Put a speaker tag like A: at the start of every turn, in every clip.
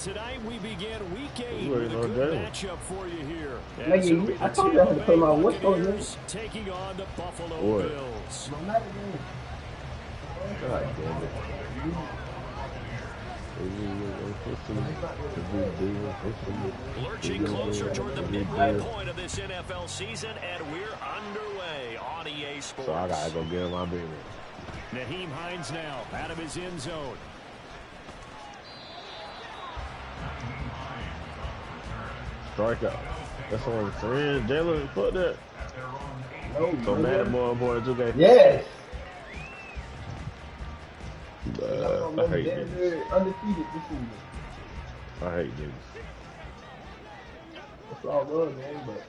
A: tonight we begin week 8 with a good matchup for you here.
B: I told you I had to put my what's on this.
A: Taking on the Buffalo Bills.
C: God damn it.
A: Lurching closer toward the midway point of this NFL season, and we're underway on EA Sports.
C: So I gotta go get my business.
A: Nyheim Hines now out of his end zone.
C: Strikeout. That's what I'm saying. Jalen, put that. So Madden more important, okay?
B: Yes.
C: I hate niggas.
B: Undefeated this season.
C: I hate niggas.
B: That's all good, man. But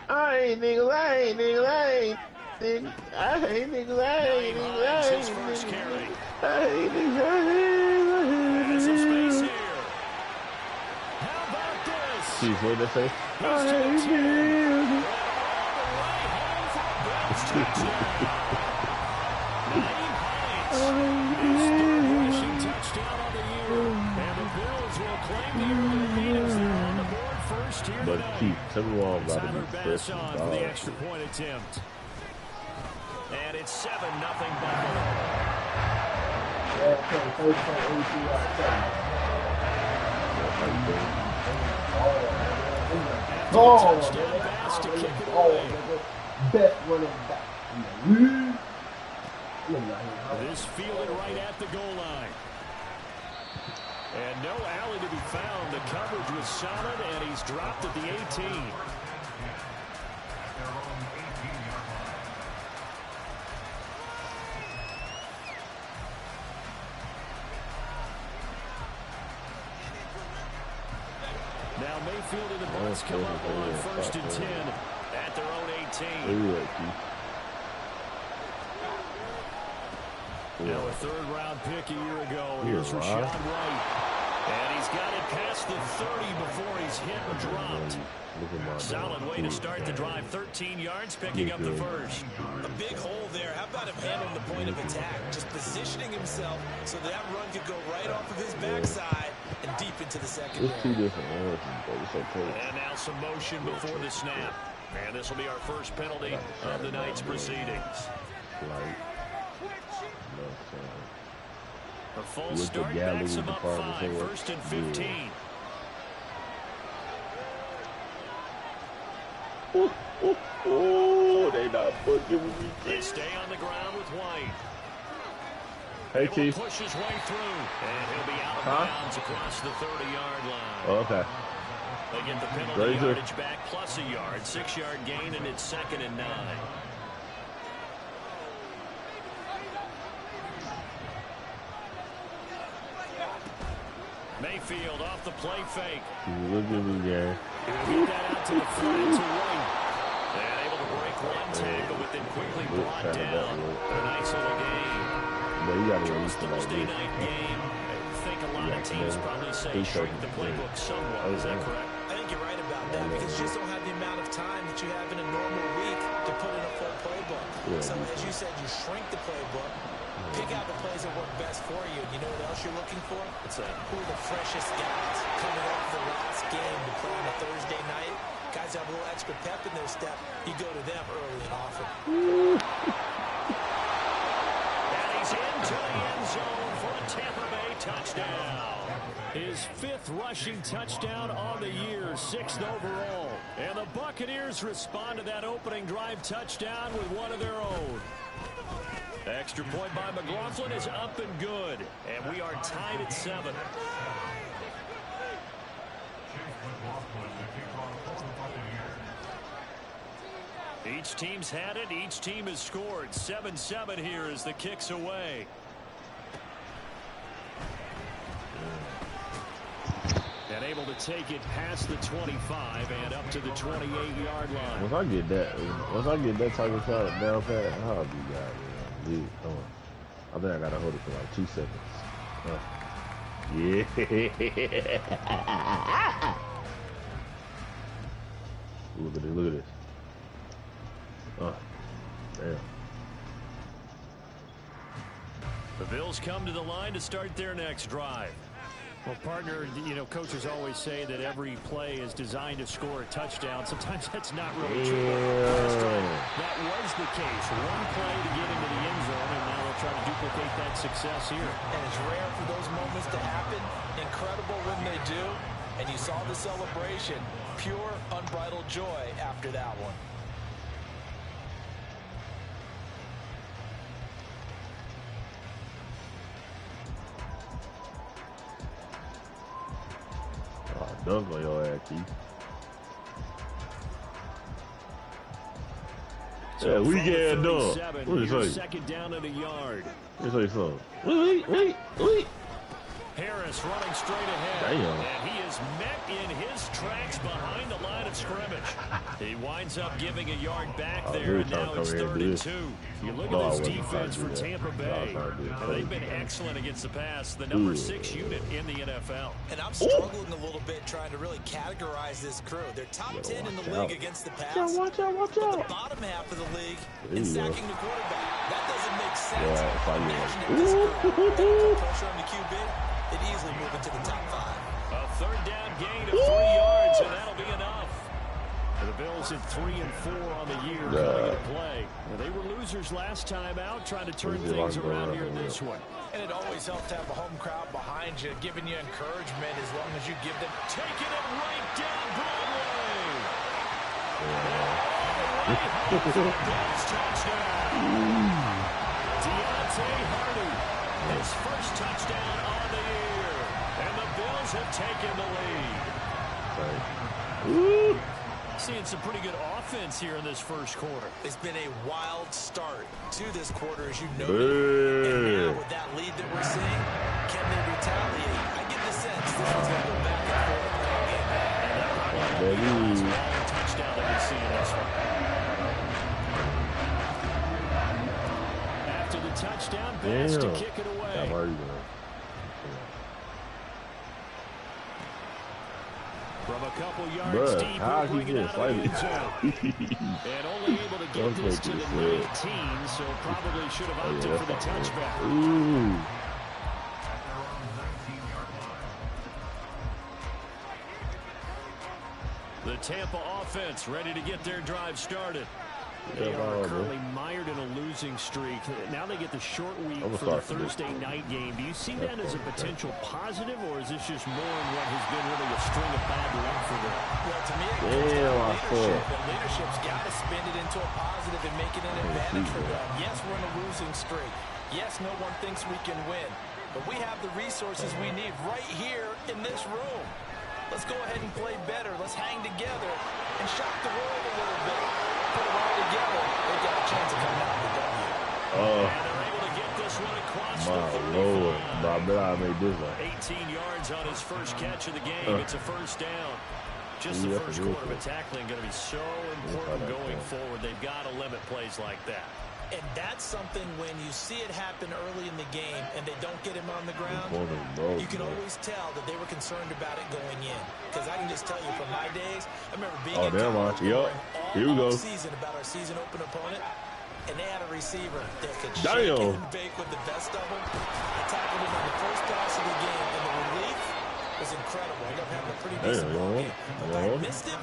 C: I hate niggas. I hate niggas. I hate niggas. I hate niggas. I hate niggas. I hate niggas. I hate niggas. I hate
A: Some
C: niggas.
A: space here. How about this?
C: Jeez, what did they say? I hate niggas.
A: Rushing touchdown on the year, and the Bills will claim the early lead as they're on the board first here
C: But
A: tonight.
C: keep Timberwolves out
A: Tyler
C: of these
A: Bass
C: first
A: on for the extra point attempt. And it's 7-0 Buffalo. Touchdown pass to kick it away.
B: Best running back in the league.
A: This fielded right at the goal line. And no alley to be found. The coverage was solid, and he's dropped at the 18. Now Mayfield and the Bucks come up on 1st and 10 at their own 18. Now a third-round pick a year ago. Here's Rashad White. And he's got it past the 30 before he's hit and dropped. Solid way to start the drive. 13 yards, picking up the first.
D: A big hole there. How about him handling the point of attack? Just positioning himself so that run could go right off of his backside and deep into the second.
C: It's two different ones, but it's okay.
A: And now some motion before the snap. And this will be our first penalty of the night's proceedings. A full start backs him up 5, 1st and 15.
C: Oh, they not fucking with me.
A: They stay on the ground with White.
C: Hey, Chief.
A: Push his way through, and he'll be out of bounds across the 30-yard line.
C: Oh, okay.
A: They get the penalty yardage back plus a yard, 6-yard gain, and it's 2nd and 9. Mayfield off the play fake.
C: Look at me, Gary.
A: He'll get that out to the front to White. And able to break one tackle, but then quickly brought down. A nice little game.
C: But you got to release the
A: Thursday night game. I think a lot of teams probably say shrink the playbook somewhat. Is that correct?
D: I think you're right about that because you just don't have the amount of time that you have in a normal week to put in a full playbook. So as you said, you shrink the playbook. Pick out the plays that work best for you. You know what else you're looking for?
A: What's that?
D: Who are the freshest guys coming off the last game to play on a Thursday night? Guys have a little extra pep in their step. You go to them early and often.
A: And he's into the end zone for a Tampa Bay touchdown. His 5th rushing touchdown on the year, 6th overall. And the Buccaneers respond to that opening drive touchdown with one of their own. Extra point by McLaughlin is up and good. And we are tied at 7. Each team's had it. Each team has scored. 7-7 here as the kick's away. And able to take it past the 25 and up to the 28-yard line.
C: Once I get that type of shot down pat, I'll be goddamn. Dude, come on. I think I gotta hold it for like 2 seconds. Yeah. Look at this. Look at this. Damn.
A: The Bills come to the line to start their next drive. Well, partner, you know, coaches always say that every play is designed to score a touchdown. Sometimes that's not really true. Last time, that was the case. One play to get into the end zone, and now they'll try to duplicate that success here.
D: And it's rare for those moments to happen. Incredible when they do. And you saw the celebration. Pure, unbridled joy after that one.
C: Dunk on your ass, Keith.
A: So
C: yeah, we get dunk. What did you say?
A: Second down at a yard.
C: Let me say something. Wait.
A: Harris running straight ahead.
C: Damn.
A: And he is met in his tracks behind the line of scrimmage. He winds up giving a yard back there, and now it's 3rd and 2. You look at this defense for Tampa Bay, and they've been excellent against the pass, the number 6 unit in the NFL.
D: And I'm struggling a little bit trying to really categorize this crew. They're top 10 in the league against the pass.
C: Watch out.
D: But the bottom half of the league in sacking the quarterback. That doesn't make sense. Imagine if this crew put pressure on the QB. It easily move into the top 5.
A: A 3rd down gain of 3 yards, and that'll be enough. The Bills at 3 and 4 on the year coming into play. They were losers last time out, trying to turn things around here in this one.
D: And it always helps to have a home crowd behind you, giving you encouragement as long as you give them.
A: Taking it right down Broadway. Bills touchdown. Deontay Hardy, his first touchdown on the year. And the Bills have taken the lead. Seeing some pretty good offense here in this first quarter.
D: It's been a wild start to this quarter, as you noted. And now with that lead that we're seeing, can they retaliate? I get the sense this one's going to go back and forth all game.
A: And that probably won't be the last long touchdown that we see in this one. After the touchdown pass to kick it away. From a couple yards deep, he'll bring it out of the end zone. And only able to get this to the 19, so probably should have opted for the touchback. The Tampa offense ready to get their drive started. They are currently mired in a losing streak. Now they get the short week for the Thursday night game. Do you see that as a potential positive, or is this just more in what has been really a string of bad luck for them?
D: Well, to me, it comes down to leadership, and leadership's got to spin it into a positive and make it an advantage for them. Yes, we're in a losing streak. Yes, no one thinks we can win, but we have the resources we need right here in this room. Let's go ahead and play better. Let's hang together and shock the world a little bit. Put them all together. They've got a chance of coming out with the W.
A: And they're able to get this one across the 35.
C: Lord. I bet I made this one.
A: 18 yards on his first catch of the game. It's a first down. Just the first quarter, but tackling going to be so important going forward. They've got to limit plays like that.
D: And that's something when you see it happen early in the game and they don't get him on the ground, you can always tell that they were concerned about it going in. Because I can just tell you from my days, I remember being in college all season about our season open opponent, and they had a receiver that could shake and bake with the best of them. I tackled him on the first pass of the game, and the relief was incredible. I ended up having a pretty decent ball game. If I missed him,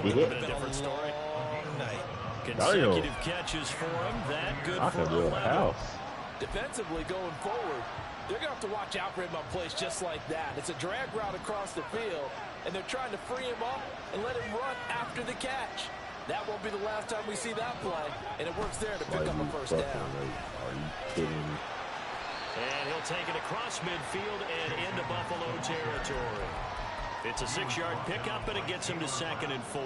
D: it would have been a long night.
A: Consecutive catches for him. That good for 11.
D: Defensively going forward, they're going to have to watch out for him on plays just like that. It's a drag route across the field, and they're trying to free him up and let him run after the catch. That won't be the last time we see that play, and it works there to pick up a first down.
C: Are you kidding me?
A: And he'll take it across midfield and into Buffalo territory. It's a 6-yard pickup, and it gets him to 2nd and 4.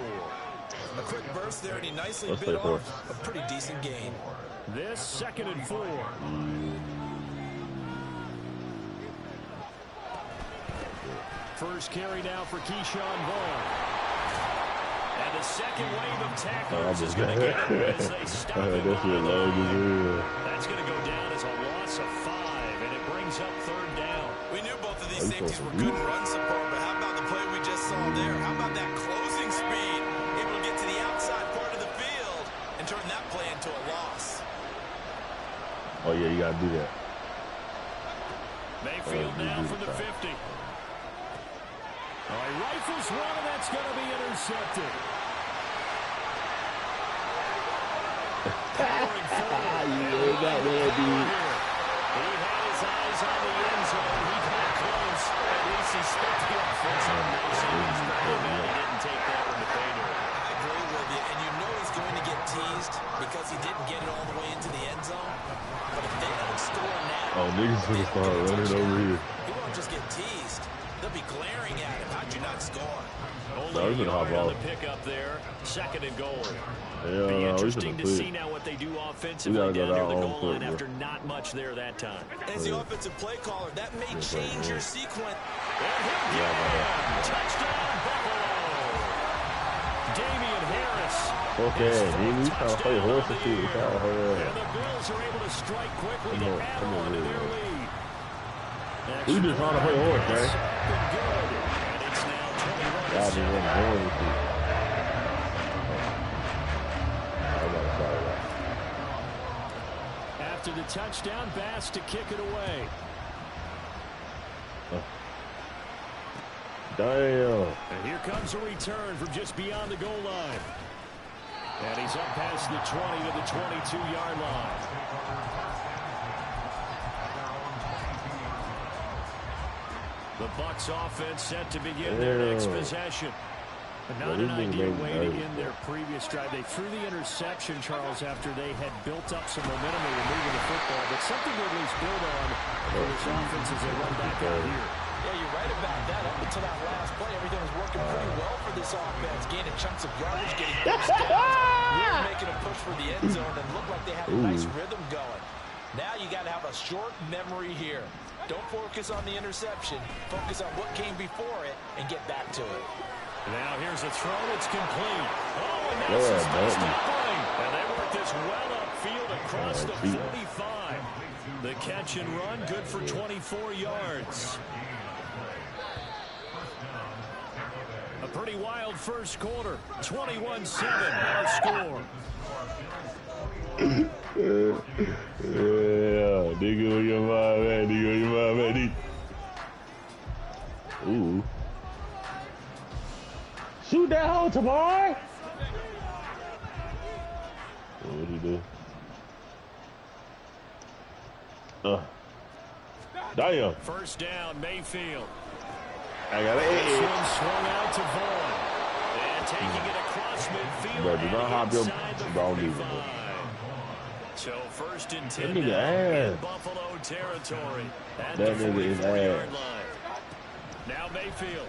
D: A quick burst there, and he nicely bit off a pretty decent gain.
A: This 2nd and 4. First carry now for Keyshawn Vaughn. And the second wave of tacklers is going to get him as they stop him. That's going to go down as a loss of 5, and it brings up 3rd down.
D: We knew both of these safeties were good in run support, but how about the play we just saw there? How about that closing speed? Able to get to the outside part of the field and turn that play into a loss.
C: Oh, yeah, you got to do that.
A: Mayfield now from the 50. Oh, he rifles one, and that's going to be intercepted.
C: You got there, dude.
A: He had his eyes on the end zone. He got close. At least he spent the offensive motion. He's pretty bad. He didn't take that one to pay dirt.
D: I agree with you, and you know he's going to get teased because he didn't get it all the way into the end zone. But if they don't score now,
C: niggas gonna start running over here.
D: He won't just get teased. They'll be glaring at him. How'd you not score?
A: Only a yard on the pickup there. 2nd and goal. Be interesting to see now what they do offensively down near the goal line after not much there that time.
D: As the offensive play caller, that may change your sequence.
A: Touchdown, Buffalo. Damian Harris.
C: Okay, he's trying to play horse and shit.
A: And the Bills are able to strike quickly to add on to their lead.
C: We just trying to play horse, man.
A: Good. And it's now 21-7. After the touchdown, Bass to kick it away.
C: Damn.
A: And here comes a return from just beyond the goal line. And he's up past the 20 to the 22-yard line. The Bucs offense set to begin their next possession. But not an ideal way to end their previous drive. They threw the interception, Charles, after they had built up some momentum. They were moving the football, but something to at least build on for this offense as they run back out here.
D: Yeah, you're right about that. Up until that last play, everything was working pretty well for this offense. Gaining chunks of yardage, getting first downs, really making a push for the end zone, and looked like they had a nice rhythm going. Now you got to have a short memory here. Don't focus on the interception. Focus on what came before it and get back to it.
A: Now here's a throw. It's complete. Oh, and that's his first play. And they work this well upfield across the 45. The catch and run, good for 24 yards. A pretty wild first quarter. 21-7 our score.
C: Yeah, nigga, your mind, man. Nigga, your mind, man. Ooh. Shoot that hole tomorrow. What'd he do? Damn.
A: First down, Mayfield.
C: I got it.
A: This one swung out to Vaughn. And taking it across midfield.
C: Bro, do not hop your ball
A: either. So first and 10
C: now
A: in Buffalo territory. At the 44-yard line. Now Mayfield.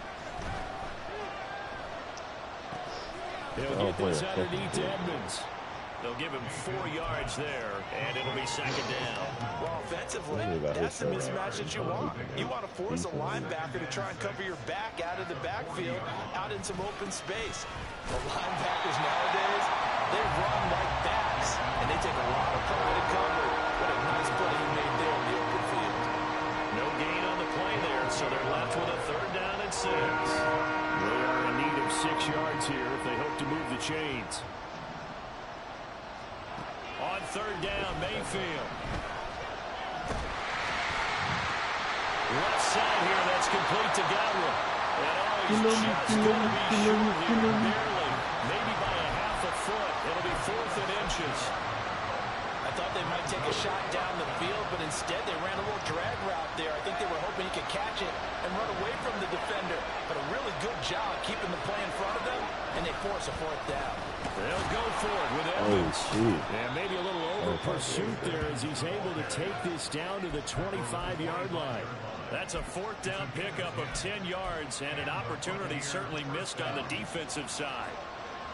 A: He'll get this underneath to Edmonds. They'll give him 4 yards there, and it'll be 2nd down.
D: Well, offensively, that's the mismatch that you want. You want to force a linebacker to try and cover your back out of the backfield, out in some open space. The linebackers nowadays, they run like bats, and they take a lot of pride in cover. What a nice play he made there in the open field.
A: No gain on the play there, so they're left with a 3rd down and 6. They are in need of 6 yards here if they hope to move the chains. On 3rd down, Mayfield. Left side here, that's complete to Godwin. And he's just going to be short here, barely. Maybe by a half a foot. It'll be 4th and inches.
D: I thought they might take a shot down the field, but instead they ran a little drag route there. I think they were hoping he could catch it and run away from the defender. But a really good job keeping the play in front of them, and they force a 4th down.
A: They'll go for it with Edmonds. And maybe a little over pursuit there as he's able to take this down to the 25-yard line. That's a 4th down pickup of 10 yards and an opportunity certainly missed on the defensive side.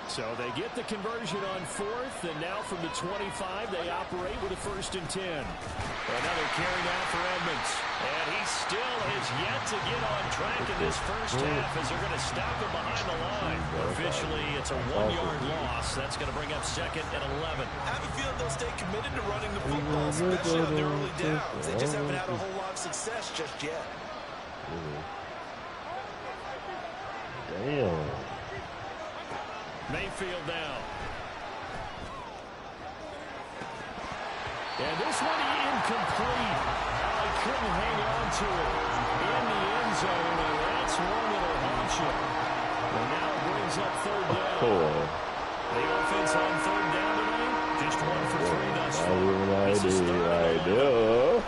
A: So they get the conversion on 4th, and now from the 25, they operate with a 1st and 10. Another carry now for Edmonds. And he still has yet to get on track in this first half as they're going to stop him behind the line. Officially, it's a 1-yard loss. That's going to bring up 2nd and 11.
D: I have a feeling they'll stay committed to running the football, especially on the early downs. They just haven't had a whole lot of success just yet.
C: Damn.
A: Mayfield now. And this one incomplete. He couldn't hang on to it in the end zone, and that's one that'll haunt interception. And now it brings up third down.
C: Cool.
A: The offense on third down tonight, just 1 for 3 thus far. This is Mayfield.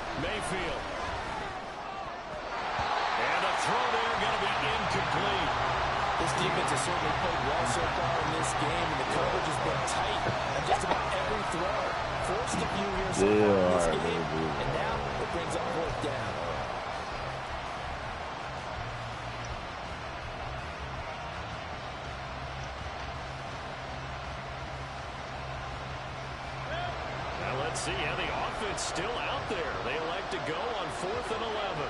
A: And a throw there going to be incomplete.
D: This defense has certainly played well so far in this game, and the coverage has been tight on just about every throw. Forced a few here so far in this game, and now it brings up fourth down.
A: Let's see how the offense still out there. They elect to go on 4th and 11.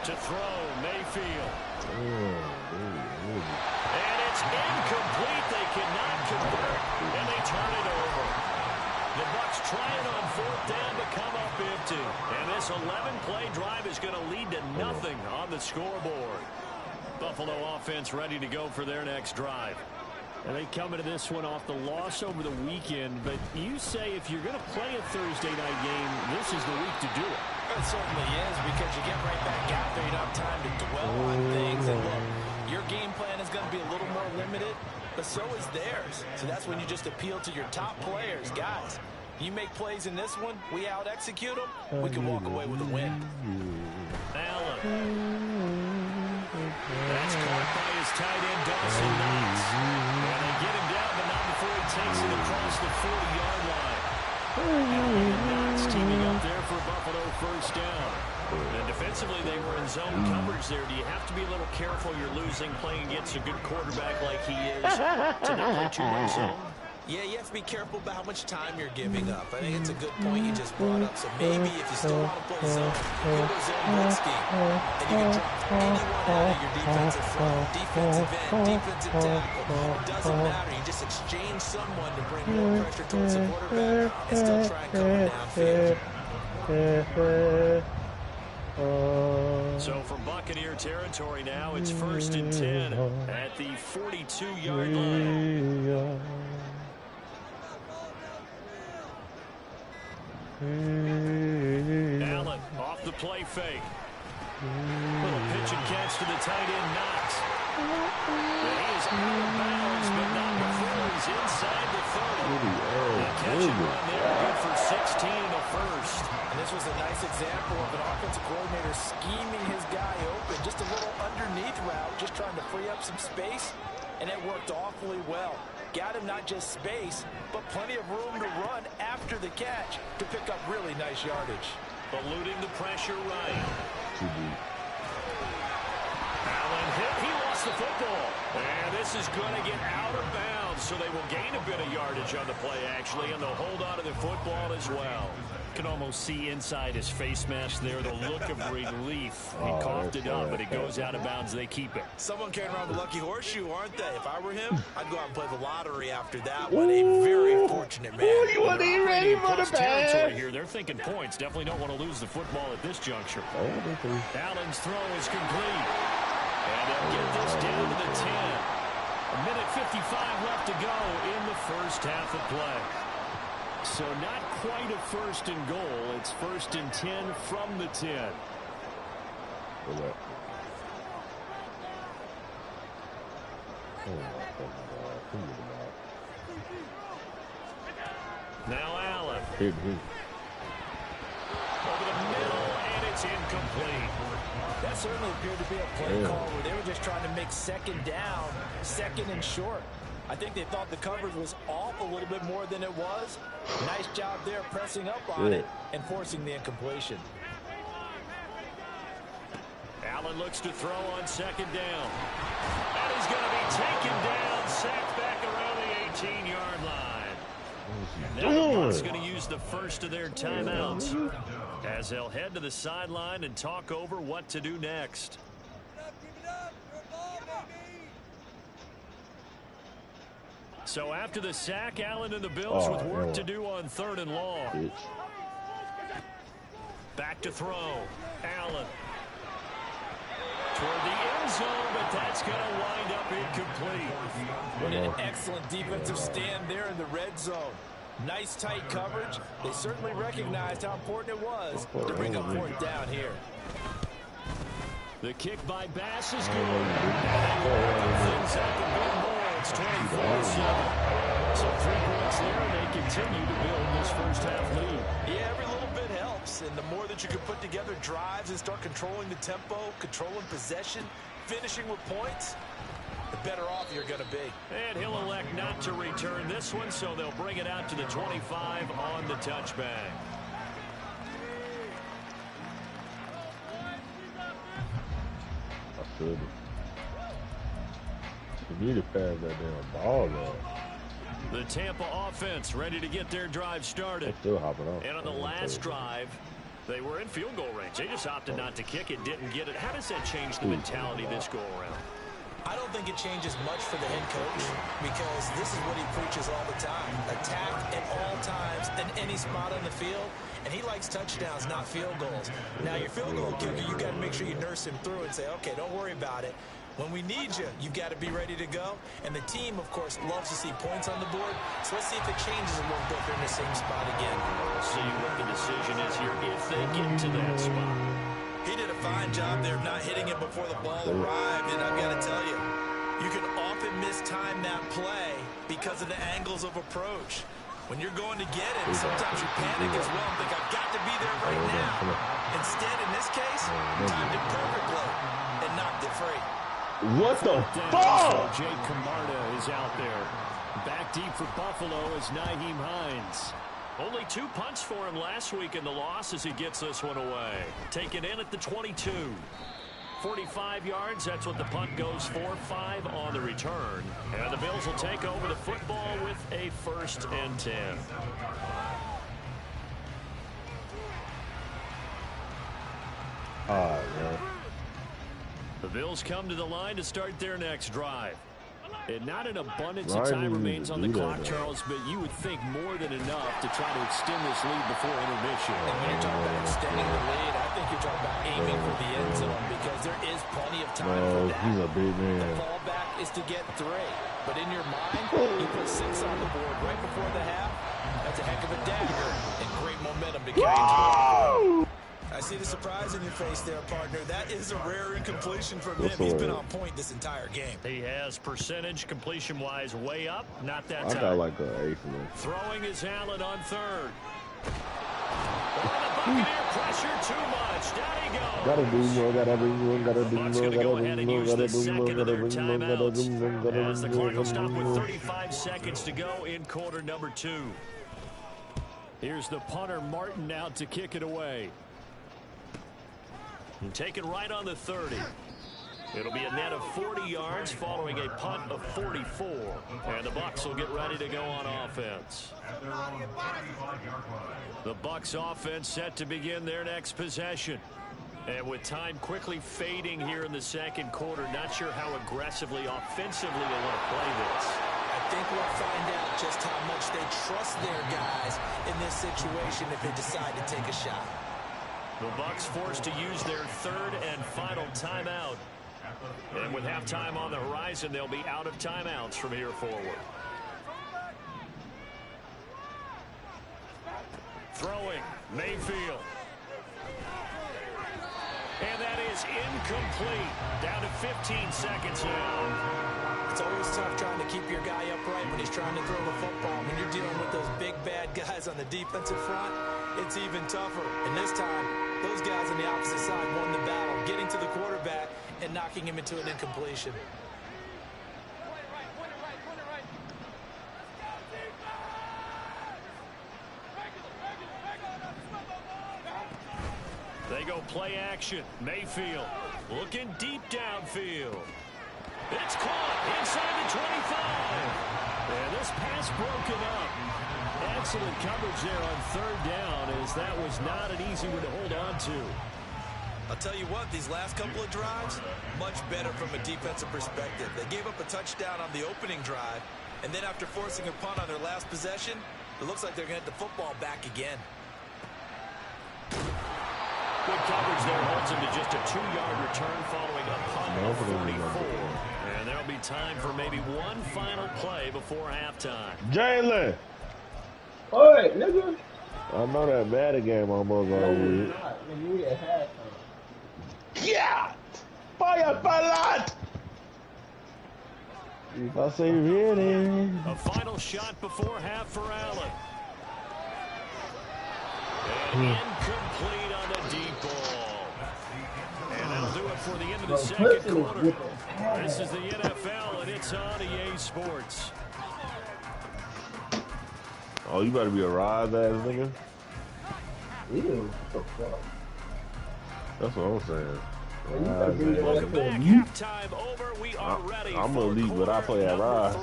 A: To throw, Mayfield. And it's incomplete. They cannot convert, and they turn it over. The Bucs trying on 4th down to come up empty. And this 11-play drive is going to lead to nothing on the scoreboard. Buffalo offense ready to go for their next drive. And they come into this one off the loss over the weekend, but you say if you're going to play a Thursday night game, this is the week to do it.
D: It certainly is, because you get right back out there. You don't have time to dwell on things. And look, your game plan is going to be a little more limited, but so is theirs. So that's when you just appeal to your top players. Guys, you make plays in this one, we out-execute them, we can walk away with a win.
A: Allen. That's caught by his tight end, Dawson Knox. And they get him down, but not before he takes it across the 40-yard line. Allen and Knox teaming up there for Buffalo first down. And defensively, they were in zone coverage there. Do you have to be a little careful you're losing playing against a good quarterback like he is to not play too much zone?
D: Yeah, you have to be careful about how much time you're giving up. I think it's a good point you just brought up. So maybe if you still want to play zone, you go to zone blitz scheme. And you can drop anyone out of your defensive front, defensive end, defensive tackle. It doesn't matter. You just exchange someone to bring more pressure towards the quarterback and still try and come downfield.
A: So from Buccaneer territory now, it's 1st and 10 at the 42-yard line. Allen off the play fake. Little pitch and catch to the tight end, Knox. And he is out of bounds, but not before he's inside the 30. The catch and run there, good for 16 in the first.
D: And this was a nice example of an offensive coordinator scheming his guy open. Just a little underneath route, just trying to free up some space, and it worked awfully well. Got him not just space, but plenty of room to run after the catch to pick up really nice yardage.
A: Eluding the pressure right. Allen hit. He lost the football. And this is going to get out of bounds, so they will gain a bit of yardage on the play, actually, and they'll hold on to the football as well. Can almost see inside his face mask there the look of relief. He coughed it up, but it goes out of bounds. They keep it.
D: Someone carrying around the lucky horseshoe, aren't they? If I were him, I'd go out and play the lottery after that one. A very fortunate man.
B: You want to be ready for the pass?
A: Here, they're thinking points. Definitely don't want to lose the football at this juncture. Allen's throw is complete. And they'll get this down to the 10. A minute 55 left to go in the first half of play. So not quite a 1st and goal. It's 1st and 10 from the 10. Now Allen. Over the middle, and it's incomplete.
D: That certainly appeared to be a play call where they were just trying to make second down, second and short. I think they thought the coverage was off a little bit more than it was. Nice job there pressing up on it and forcing the incompletion.
A: Allen looks to throw on second down. And he's going to be taken down, sacked back around the 18-yard line. Now the Bucs going to use the first of their timeouts as they'll head to the sideline and talk over what to do next. So after the sack, Allen and the Bills with work to do on 3rd and long. Back to throw. Allen. Toward the end zone, but that's going to wind up incomplete.
D: What an excellent defensive stand there in the red zone. Nice tight coverage. They certainly recognized how important it was to bring up 4th down here.
A: The kick by Bass is good. Things up a bit more. It's 24-7. So 3 points there, and they continue to build this first half lead.
D: Yeah, every little bit helps. And the more that you can put together drives and start controlling the tempo, controlling possession, finishing with points, the better off you're going to be.
A: And he'll elect not to return this one, so they'll bring it out to the 25 on the touchback.
C: You need to pass that damn ball up.
A: The Tampa offense ready to get their drive started.
C: Still hopping off.
A: And on the last drive, they were in field goal range. They just opted not to kick it, didn't get it. How does that change the mentality this go around?
D: I don't think it changes much for the head coach because this is what he preaches all the time. Attack at all times in any spot on the field, and he likes touchdowns, not field goals. Now, your field goal kicker, you got to make sure you nurse him through and say, okay, don't worry about it. When we need you, you've got to be ready to go. And the team, of course, loves to see points on the board. So let's see if it changes a little bit. They're in the same spot again.
A: We'll see what the decision is here if they get to that spot.
D: He did a fine job there of not hitting it before the ball arrived. And I've got to tell you, you can often mistime that play because of the angles of approach. When you're going to get it, sometimes you panic as well and think, I've got to be there right now. Instead, in this case, timed it perfectly and knocked it free.
C: What the fuck?
A: Jake Camarda is out there. Back deep for Buffalo is Nyheim Hines. Only 2 punts for him last week in the loss as he gets this one away. Taken in at the 22. 45 yards, that's what the punt goes for. 5 on the return. And the Bills will take over the football with a 1st and 10.
C: Oh, man.
A: The Bills come to the line to start their next drive. And not an abundance of time remains on the clock, Charles, but you would think more than enough to try to extend this lead before intermission.
D: And when you're talking about extending the lead, I think you're talking about aiming for the end zone because there is plenty of time for that.
C: He's a big man.
D: The fallback is to get 3. But in your mind, you put 6 on the board right before the half. That's a heck of a dagger and great momentum to carry into it. I see the surprise in your face there, partner. That is a rare incompletion from him. He's been on point this entire game.
A: He has percentage completion-wise way up. Not that time.
C: I got like an 8 for me.
A: Throwing is Allen on 3rd. Oh, the Buccaneer pressure too much. Down he goes.
C: Gotta do more, gotta do more, gotta do more,
A: gotta
C: go
A: ahead and use the second of their timeouts as the clock will stop with 35 seconds to go in quarter number 2. Here's the punter, Martin, out to kick it away. And take it right on the 30. It'll be a net of 40 yards following a punt of 44. And the Bucs will get ready to go on offense. The Bucs offense set to begin their next possession. And with time quickly fading here in the second quarter, not sure how aggressively, offensively they want to play this.
D: I think we'll find out just how much they trust their guys in this situation if they decide to take a shot.
A: The Bucs forced to use their 3rd and final timeout. And with halftime on the horizon, they'll be out of timeouts from here forward. Throwing, Mayfield. And that is incomplete. Down to 15 seconds now.
D: It's always tough trying to keep your guy upright when he's trying to throw the football. When you're dealing with those big, bad guys on the defensive front, it's even tougher. And this time, those guys on the opposite side won the battle, getting to the quarterback and knocking him into an incompletion.
A: They go play action. Mayfield looking deep downfield. It's caught inside the 25. And this pass broken up. Excellent coverage there on 3rd down, as that was not an easy one to hold on to.
D: I'll tell you what, these last couple of drives, much better from a defensive perspective. They gave up a touchdown on the opening drive, and then after forcing a punt on their last possession, it looks like they're going to get the football back again.
A: Good coverage there holds him to just a 2-yard return following a punt of 44. And there'll be time for maybe one final play before halftime.
C: Jalen!
B: Alright, nigga.
C: I know that Madden game almost over with.
B: Yeah!
C: Fire, fire! If I say really.
A: A final shot before half for Allen. And incomplete on the deep ball. And that'll do it for the end of the second quarter. This is the NFL, and it's on EA Sports.
C: Oh, you better be a rise ass nigga.
B: Ew, what the fuck?
C: That's what I'm saying.
A: Welcome back. Halftime over. We are ready.
C: I'm gonna leave, but I play at Rise.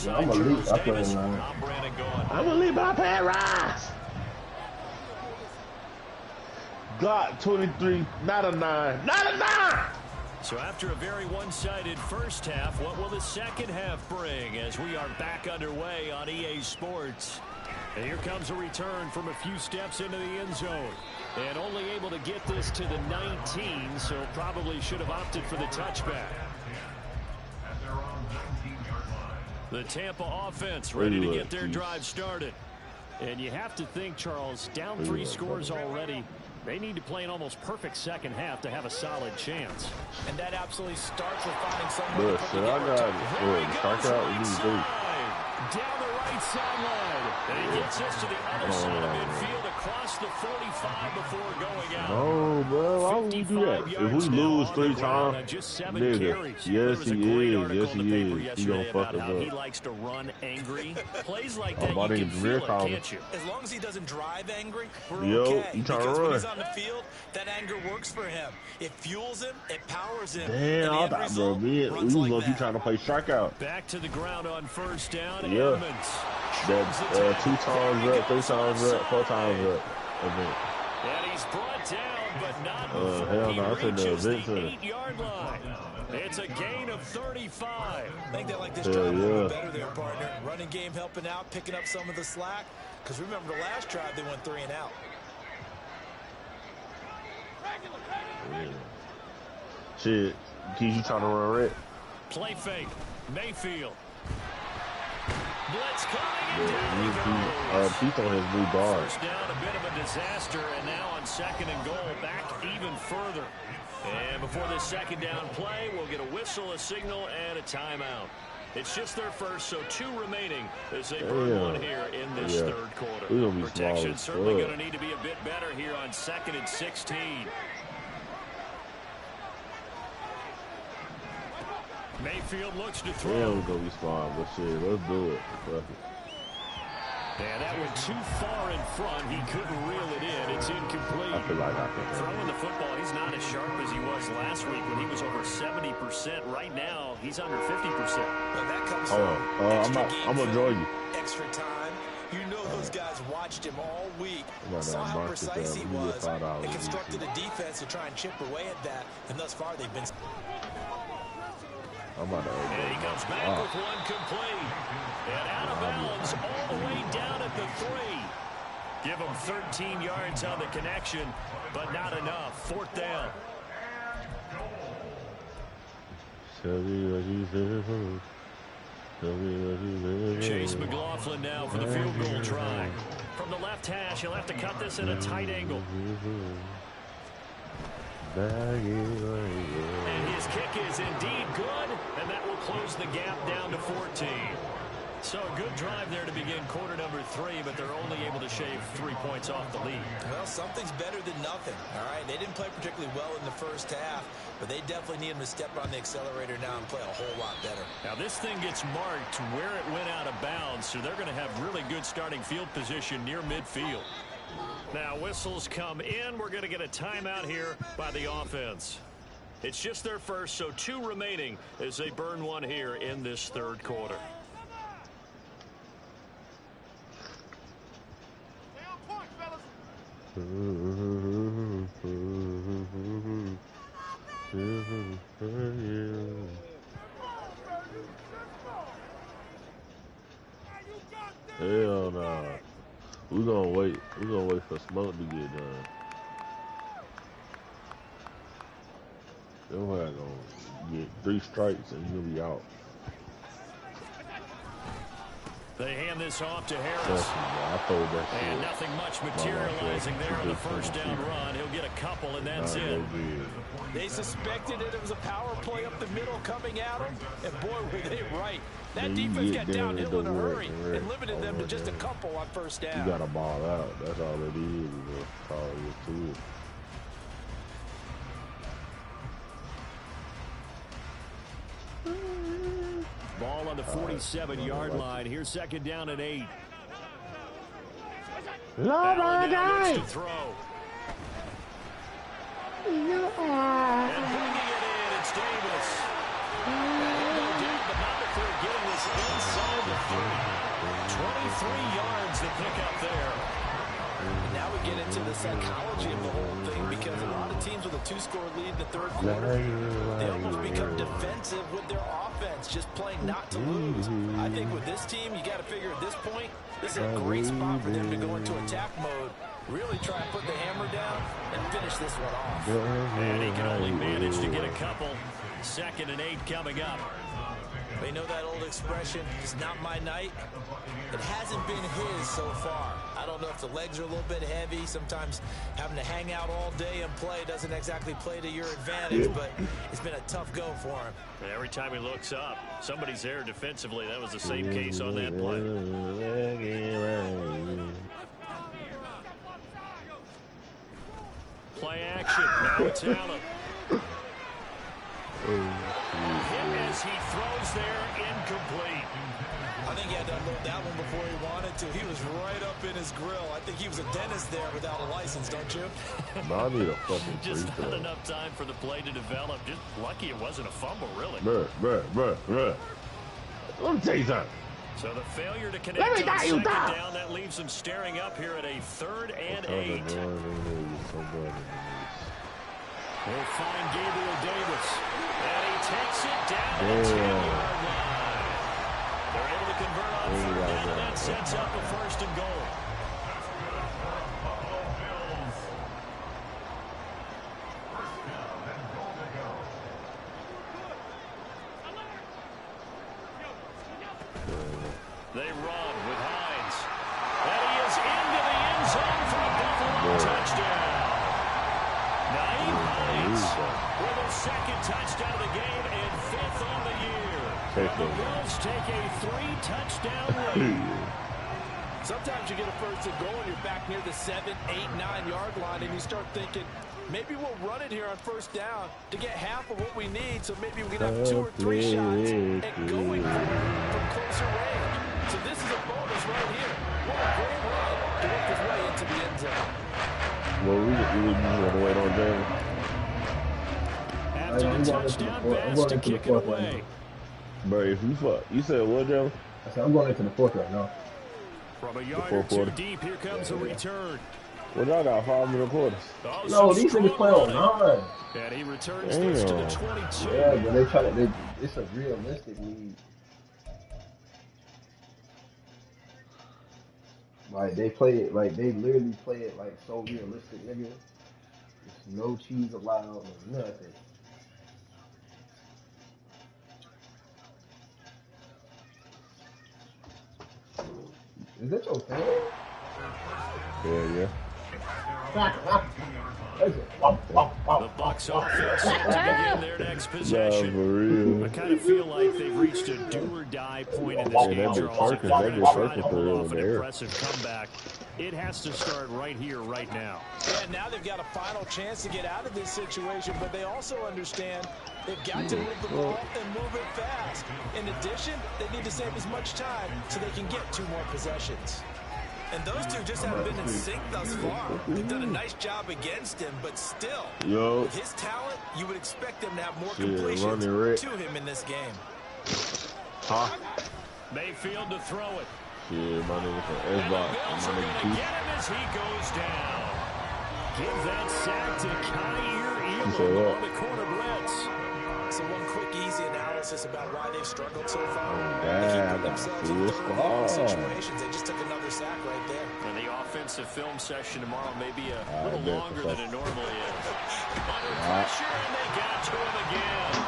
B: Yeah, I'm gonna leave. I play at Rise.
A: I'm Brandon Gaudin.
C: I'm gonna leave, but I play at Rise. Got 23, not a 9, not a 9.
A: So after a very one-sided first half, what will the second half bring as we are back underway on EA Sports? And here comes a return from a few steps into the end zone. And only able to get this to the 19, so probably should have opted for the touchback. The Tampa offense ready to get their drive started. And you have to think, Charles, down 3 scores already. They need to play an almost perfect second half to have a solid chance.
D: And that absolutely starts with finding someone.
C: Look, so I got strike out. We need 3.
A: Down the right sideline. And he gets us to the other side of midfield across the 45 before going out.
C: No, bro. Why would we do that? If we lose 3 times, nigga. Yes, he is. Yes, he is. He gonna fuck us up.
A: He likes to run angry. Plays like that,
C: Oh,
A: you can feel it, can't you?
D: As long as he doesn't drive angry, we're
C: Yo,
D: okay.
C: you trying to
D: Because when
C: run.
D: he's on the field, that anger works for him. It fuels him. It powers him.
C: Damn, I thought, bro, we was low-key trying to play strikeout.
A: Back to the ground on first down.
C: Yeah.
A: Edmonds.
C: That 2 times up, 3 times up, 4 times up.
A: And he's brought down, but not
C: hell no, I
A: before
C: said
A: he
C: the
A: reaches the
C: event
A: 8-yard line. It's a gain of 35.
D: I think they like this
C: Hell
D: drive a little
C: yeah.
D: better there, partner. Running game helping out, picking up some of the slack. Because remember, the last drive, they went 3 and out.
C: Yeah. Shit, Keith, you trying to run red?
A: Play fake. Mayfield. Blitz coming.
C: Keith on his new guard.
A: First down, a bit of a disaster, and now on second and goal, back even further. And before this second down play, we'll get a whistle, a signal, and a timeout. It's just their first, so 2 remaining as they burn one here in this third quarter. Protection certainly going to need to be a bit better here on 2nd and 16. Mayfield looks to throw.
C: Yeah, we're going to be smart, but shit, let's do it. Fuck it.
A: And that went too far in front. He couldn't reel it in. It's incomplete.
C: I feel like I can.
A: Throwing the football, he's not as sharp as he was last week when he was over 70%. Right now, he's under 50%.
D: Now that comes
C: I'm going to join you.
D: Extra time. You know those guys watched him all week, saw how precise he was, and constructed a defense to try and chip away at that. And thus far, they've been...
C: I'm about to
A: and he comes back with one complete. And out of bounds all the way down at the 3. Give him 13 yards on the connection, but not enough. 4th down. Chase McLaughlin now for the field goal try. From the left hash, he'll have to cut this at a tight angle. And his kick is indeed good, and that will close the gap down to 14. So a good drive there to begin quarter number 3, but they're only able to shave 3 points off the lead.
D: Well, something's better than nothing, all right? They didn't play particularly well in the first half, but they definitely need him to step on the accelerator now and play a whole lot better. Now,
A: this thing gets marked where it went out of bounds, so they're going to have really good starting field position near midfield. Now, whistles come in. We're going to get a timeout here by the offense. It's just their first, so 2 remaining as they burn one here in this third quarter.
C: Hell nah. We're gonna wait. We're gonna wait for smoke to get done. Then we're gonna get 3 strikes and he'll be out.
A: They hand this off to Harris. And nothing much materializing there on the first down run. He'll get a couple, and that's it.
D: They suspected it was a power play up the middle coming at them, and boy, were they right. That defense got downhill in a hurry and limited them to just a couple on first down.
C: You got to ball out. That's all it is. That's all it is to it.
A: Ball on the 47-yard line. Here's second down and 8. Allen now looks to throw. And bringing it in, it's Davis. And he'll go down, but not before getting this inside the 30. 23 yards to pick up there.
D: And now we get into the psychology of the whole thing, because a lot of teams with a 2-score lead in the third quarter, they almost become defensive with their offense, just playing not to lose. I think with this team, you got to figure at this point, this is a great spot for them to go into attack mode, really try and put the hammer down and finish this one off.
A: And he can only manage to get a couple. Second and 8 coming up.
D: They know that old expression, it's not my night. It hasn't been his so far. I don't know if the legs are a little bit heavy. Sometimes having to hang out all day and play doesn't exactly play to your advantage, but it's been a tough go for him.
A: And every time he looks up, somebody's there defensively. That was the same case on that play. Play action. Now it's Allen. Him as he throws there, incomplete.
D: I think he had to unload that one before he wanted to. He was right up in his grill. I think he was a dentist there without a license, don't you?
C: I need a fucking
A: just not enough time for the play to develop. Just lucky it wasn't a fumble, really.
C: Bruh. Let me tell you something.
A: So the failure to connect on second down, that leaves them staring up here at a 3rd and 8. We'll find Gabriel Davis. And he takes it down the 10-yard line. They're able to convert on 3rd down, and that sets up a 1st and goal. They run with Hines. And he is into the end zone for a Buffalo touchdown. With a 2nd touchdown of the game and 5th on the year. And the Bills take a 3-touchdown lead.
D: Sometimes you get a 1st and goal and you're back near the 7, 8, 9-yard line, and you start thinking, maybe we'll run it here on 1st down to get half of what we need, so maybe we can have 2 or 3 shots and going for it from closer range. So this is a bonus right here. What a great run to work his way into the end zone.
C: Well, we want to wait on James.
A: After the touchdown pass to kick it away.
C: Bro, if you said what, Joe?
B: I said I'm going into the 4th right now.
A: From a yard or 2 deep, here comes a return.
C: Well, y'all got 5 minute quarters.
A: Oh,
B: no, these niggas play on 9.
A: And he returns this to the 22.
B: Yeah, but they try to. It's a realistic lead. Like they play it, like they literally play it like so realistic, nigga. There's no cheese allowed or nothing. Is that your fan?
C: Yeah.
A: The Bucs offense set to begin their next possession. I kind of feel like they've reached a do-or-die point in this game, Charles. If they're going to try to pull off an impressive comeback, it has to start right here, right now.
D: Yeah, now they've got a final chance to get out of this situation, but they also understand they've got to move the ball and move it fast. In addition, they need to save as much time so they can get 2 more possessions. And those two just haven't been in sync thus far. They've done a nice job against him, but still, with his talent, you would expect them to have more completions to him in this game.
A: Mayfield to throw it.
C: Yeah, my nigga from
A: And the Bills are going to get him as he goes down. Give that sack to Kyer Elam on the corner blitz.
D: So one quick, easy analysis about why they've struggled so far.
C: They
D: keep putting themselves in third situations. They just took another sack right there.
A: And the offensive film session tomorrow may be a little longer than it normally is. Under pressure, and they got to him again.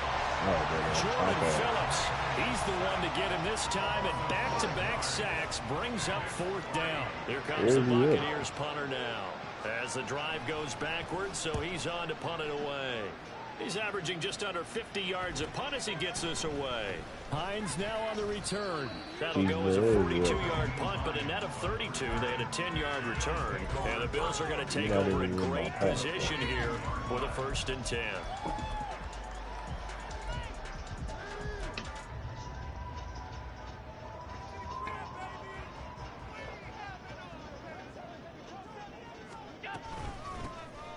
A: Jordan Phillips, he's the one to get him this time, and back-to-back sacks brings up 4th down. Here comes the Buccaneers punter now. As the drive goes backwards, so he's on to punt it away. He's averaging just under 50 yards a punt as he gets this away. Hines now on the return. That'll go as a 42-yard punt, but a net of 32. They had a 10-yard return. And the Bills are going to take over in great position here with a 1st and 10.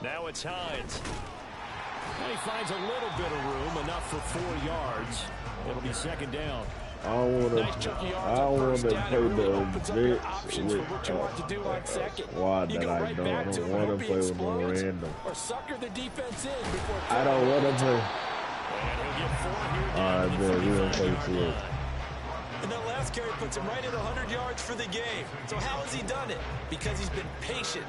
A: Now it's Hines. And he finds a little bit of room, enough for 4 yards. It'll be 2nd down.
E: I don't want to play the squad that I don't. I don't want to play with no random. I don't want to play. Alright, man, we don't play slow.
D: And that last carry puts him right at 100 yards for the game. So how has he done it? Because he's been patient,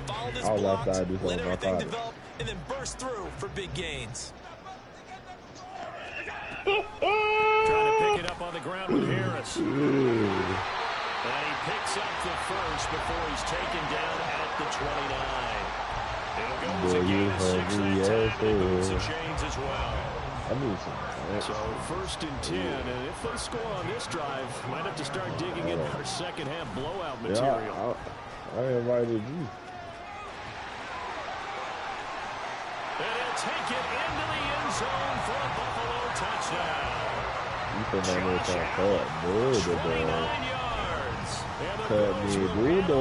D: followed his blocks, let everything develop, and then burst through for big gains.
A: Trying to pick it up on the ground with Harris. And he picks up the 1st before he's taken down at the 29. It'll go as a gain of 6 that time, and he moves the chains as well. So 1st and 10, and if they score on this drive, might have to start digging in our second half blowout material.
E: I invited you.
A: And he'll take it into the end zone for a Buffalo touchdown.
E: You think I'm going to cut
A: 29 yards.
E: Cut me,
A: the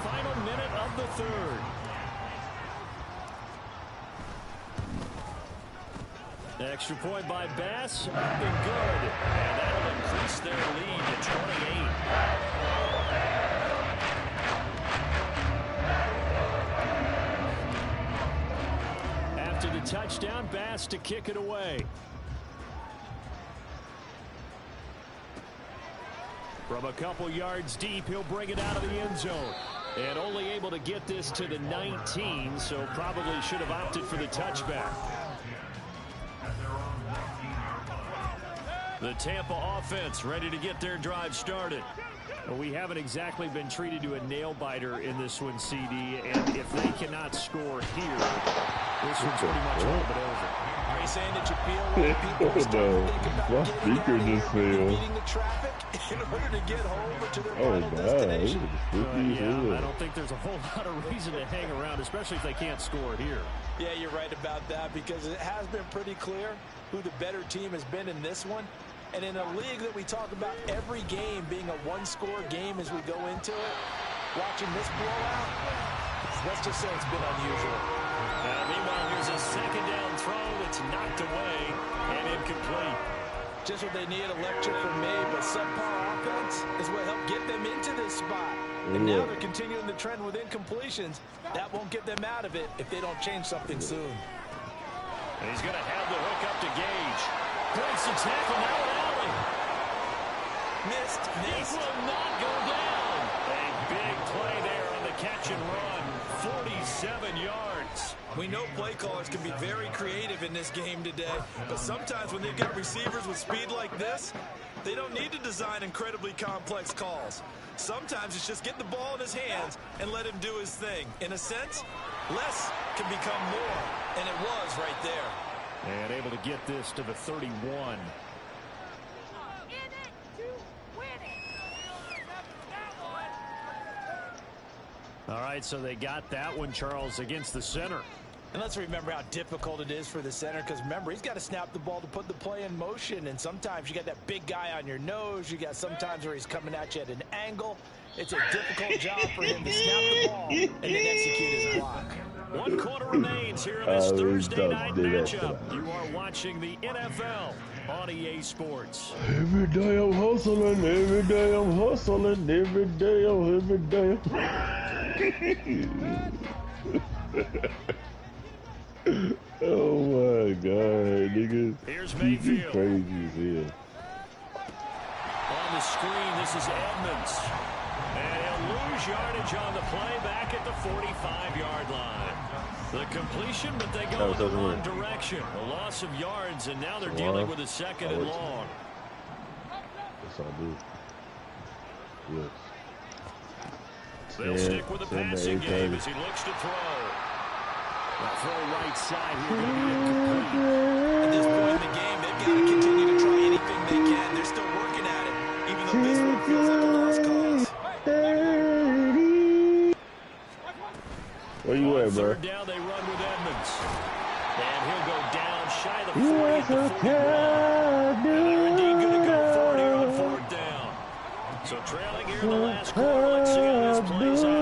A: final minute of the 3rd. Extra point by Bass, up and good. And that'll increase their lead to 28. After the touchdown, Bass to kick it away. From a couple yards deep, he'll bring it out of the end zone. And only able to get this to the 19, so probably should have opted for the touchback. The Tampa offense ready to get their drive started. Well, we haven't exactly been treated to a nail-biter in this one, CD, and if they cannot score here, this one's pretty much a little bit over.
D: Are you saying that you feel like people start to think about getting beating the traffic in order to get home or to their final destination?
A: Yeah, I don't think there's a whole lot of reason to hang around, especially if they can't score here.
D: Yeah, you're right about that, because it has been pretty clear who the better team has been in this one. And in a league that we talk about every game being a one-score game as we go into it, watching this blowout, let's just say it's been unusual.
A: Meanwhile, here's a 2nd down throw that's knocked away and incomplete.
D: Just what they need, a lecture from me, but subpar offense is what helped get them into this spot. And now they're continuing the trend with incompletions. That won't get them out of it if they don't change something soon.
A: And he's going to have the hook up to Gage. Breaks the tackle now at Allen.
D: Missed.
A: He will not go down. A big play there on the catch and run. 47 yards.
D: We know play callers can be very creative in this game today, but sometimes when they've got receivers with speed like this, they don't need to design incredibly complex calls. Sometimes it's just get the ball in his hands and let him do his thing. In a sense, less can become more, and it was right there.
A: And able to get this to the 31. All right, so they got that one, Charles, against the center.
D: And let's remember how difficult it is for the center, because remember, he's got to snap the ball to put the play in motion, and sometimes you got that big guy on your nose. You got sometimes where he's coming at you at an angle. It's a difficult job for him to snap the ball and then execute his block.
A: 1 quarter remains here in this Thursday night matchup. You are watching the NFL on EA Sports.
E: Every day I'm hustling, every day I'm hustling, every day Oh my God, nigga.
A: Here's Mayfield.
E: Crazy as hell.
A: On the screen, this is Edmonds. And he'll lose yardage on the play back at the 45-yard line. The completion, but they go in the wrong direction. A loss of yards, and now they're dealing with a second and long.
E: That's all good. Yes.
A: They'll stick with the passing game as he looks to throw. That throw right side here going to be incomplete.
D: At this point in the game, they've got to continue to try anything they can. They're still working at it, even though this one feels like a lost cause.
C: 30.
E: Where you at, bro?
A: Third down, they run with Edmonds. And he'll go down shy of the 40 at the 41. And they're indeed going to go for it here on fourth down. So trailing here in the last quarter, let's see how this plays out.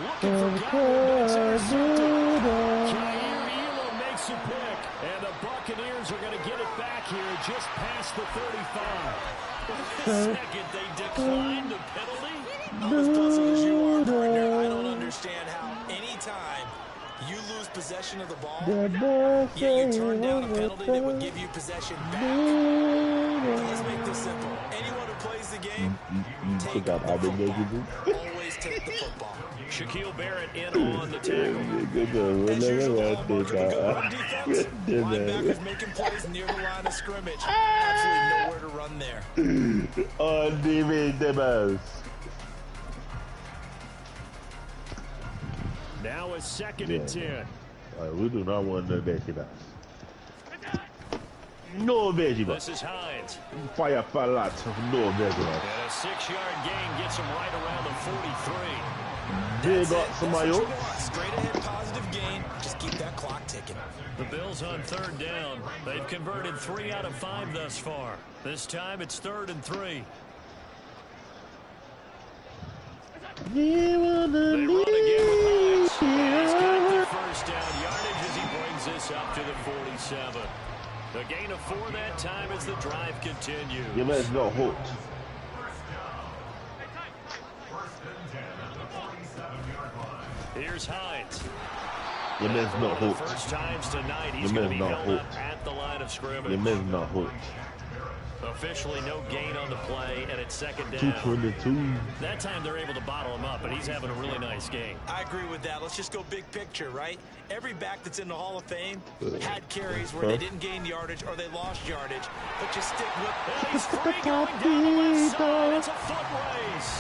A: Looking for Godwin, that's intercepted. Jair makes a pick, and the Buccaneers are going to get it back here just past the 35. Second, they declined the penalty.
D: I'm as puzzled as you are, partner. I don't understand how any time you lose possession of the ball, yet you turn down a penalty that would give you possession back. Let's make this simple. Anyone who plays the game, take the football. Always take the football.
A: Shaquille Barrett in on the tackle.
D: As usual, defense. Linebackers making plays near the line of scrimmage. Absolutely nowhere to run there.
A: Now a second and 10.
E: We do not want no vegetables. No vegetables.
A: This is Hines.
E: Fire for lots of no vegetables.
A: And a 6-yard gain gets him right around the 43.
E: They got somebody else.
D: Straight ahead positive gain. Just keep that clock ticking.
A: The Bills on third down. They've converted 3 out of 5 thus far. This time it's 3rd and 3. They run again with Hines. And he's got the first down yardage as he brings this up to the 47. The gain of 4 that time as the drive continues.
E: You must go hooked.
A: Here's Hines.
E: You must not hooked.
A: First times tonight he's going to be held up at the line of scrimmage.
E: You must not hooked.
A: Officially no gain on the play, and it's second down.
E: 222.
A: That time they're able to bottle him up, but he's having a really nice game.
D: I agree with that. Let's just go big picture, right? Every back that's in the Hall of Fame had carries where they didn't gain yardage or they lost yardage, but you stick with...
A: And he's free going down the left side. It's a foot race.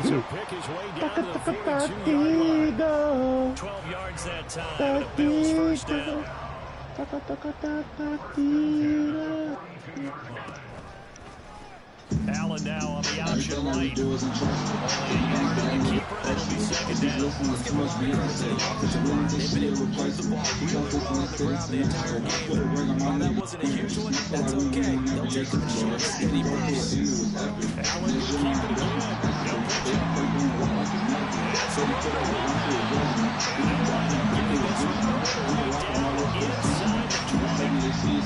A: To pick his way down to the 42-yard line. 12 yards that time, and a Bills first down. Allen now on the option right. Only a yard on the keeper, that'll be second down.
D: Let's get more credit to the offensive line. They've been able to move the ball really well on the ground the entire game. While that wasn't a huge one, that's okay. They'll take them in short, steady bursts.
A: Allen keeping it going. No pitch. That's a little getting this one down inside the 20.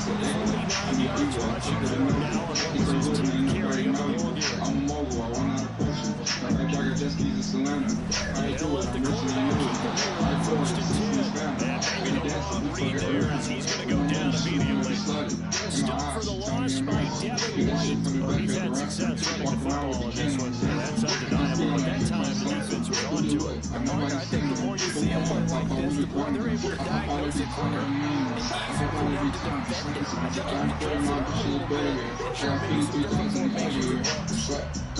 A: 49 yards rushing through now, and that was his team carry of the ball game. He'll let the quarterback keep the ball on 1st and 10. And maybe the long read there as he's going to go down immediately. Stop for the loss by Devin White. Well, he's had success running the football in this one. That's undeniable. But that time the defense was on to it.
D: Mark, I think the more you see a play like this, the more they're able to diagnose it quicker. And easier for them to defend it. I think you can careful a little bit and try to make some different formations at once.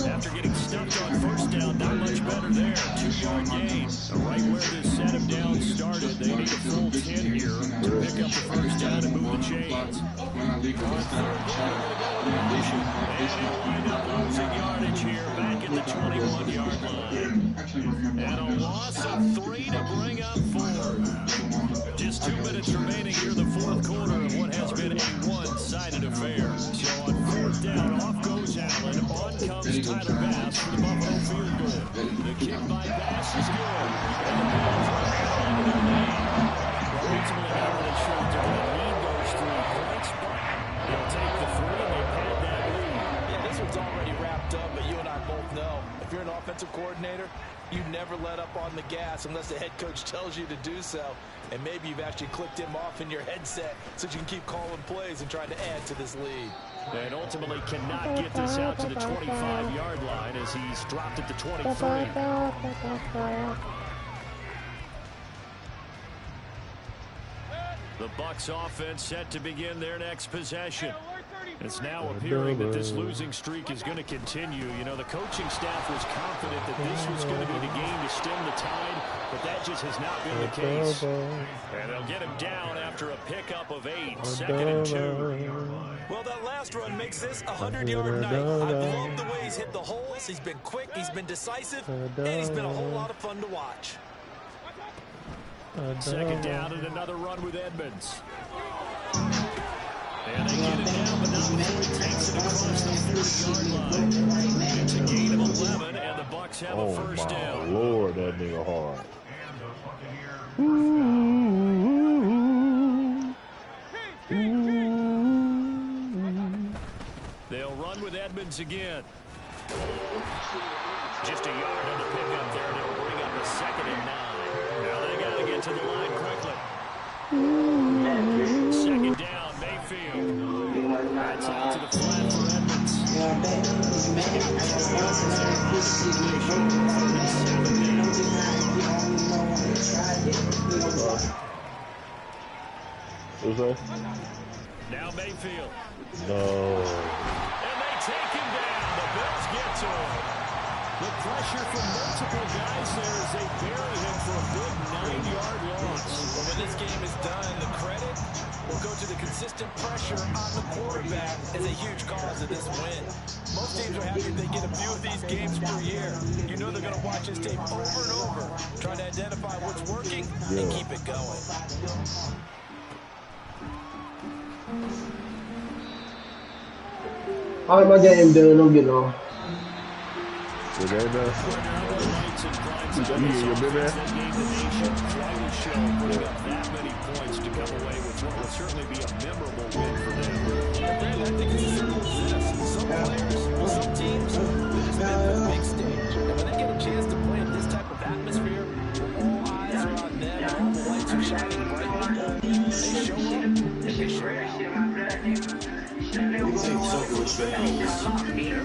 A: After getting stumped on first down, not much better there. 2-yard gain. Right where this set him down started, they need a full 10 here to pick up the first down and move the chains. On third down, and he'll wind up losing yardage here back at the 21-yard line. And a loss of 3 to bring up 4. Just 2 minutes remaining here in the fourth quarter of what has been a one-sided affair. So on fourth down, off goes Allen. On comes Tyler Bass for the Buffalo field goal. The kick by Bass is good. And the Bills are out into the lead. Well, ultimately, not really sure what they're going to lead those 3 points, but they'll take the 3 and they've had that lead.
D: Yeah, this one's already wrapped up, but you and I both know if you're an offensive coordinator, you never let up on the gas unless the head coach tells you to do so. And maybe you've actually clicked him off in your headset so you can keep calling plays and trying to add to this lead.
A: And ultimately cannot get this out to the 25-yard line as he's dropped at the 23. The Bucs offense set to begin their next possession. It's now appearing that this losing streak is going to continue. You know, the coaching staff was confident that this was going to be the game to stem the tide, but that just has not been the case. And they'll get him down after a pickup of 8, 2nd and 2.
D: Well, that last run makes this a 100-yard night. I've loved the way he's hit the holes. He's been quick, he's been decisive, and he's been a whole lot of fun to watch.
A: 2nd down and another run with Edmonds. And they get it down, but not before he takes it across the 40-yard line. It's a gain of 11, and the Bucs have a first down.
E: Oh, my Lord, that nigga hard.
A: They'll run with Edmonds again. Just a yard on the pickup there, and it'll bring up a 2nd and 9. Now they got to get to the line quickly. 2nd down, Mayfield. That's out to the flat for Edmonds.
E: What's that?
A: Now Mayfield.
E: No.
A: And they take him down. The Bills get to him. The pressure from multiple guys there as they bury him for a big 9-yard loss.
D: Well, when this game is done, the credit will go to the consistent pressure on the quarterback as a huge cause of this win. Most teams are happy if they get a few of these games per year. You know they're going to watch this tape over and over, trying to identify what's working and keep it going.
B: All right, my game done. I'm getting off.
E: The game done? You been there?
A: That many points to come away with what will certainly be a memorable win for them.
D: I think it's as simple as this. Some players, some teams, it's been the big stage. And when they get a chance to play in this type of atmosphere, all eyes are on them, all the lights are shining brightly. They show up and they show out.
A: They're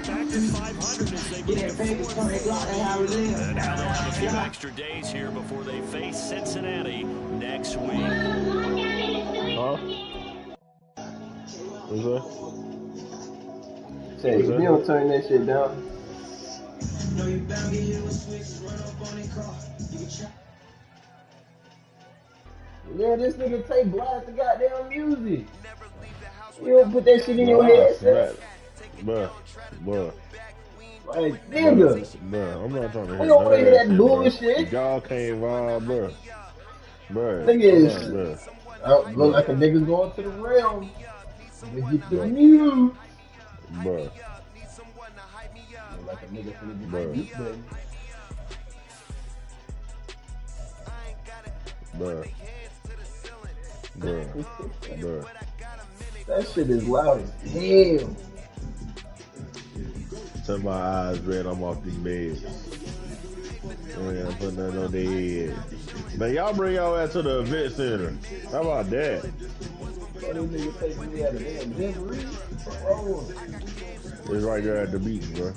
A: back to 500 as they move forward. And now they'll have a few extra days here before they face Cincinnati next week.
E: Huh? What's that?
B: Say, if you don't turn that shit down. Yeah, this nigga Tay blast the goddamn music. You don't put that shit in your head,
E: Bruh.
B: Like, nigga.
E: Bruh, I'm not trying to hear
B: We don't want to hear that bullshit.
E: Y'all can't vibe, bruh.
B: Nigga is, look like a nigga going to the realm. They get the mute.
E: Bruh.
B: Look like a nigga finna get the mute, baby.
E: Bruh.
B: That shit is loud as hell.
E: Turn my eyes red, I'm off the bed. Oh yeah, I'm putting that on their head. Man, y'all bring y'all ass to the event center. How about that? It's right there at the beach, bro.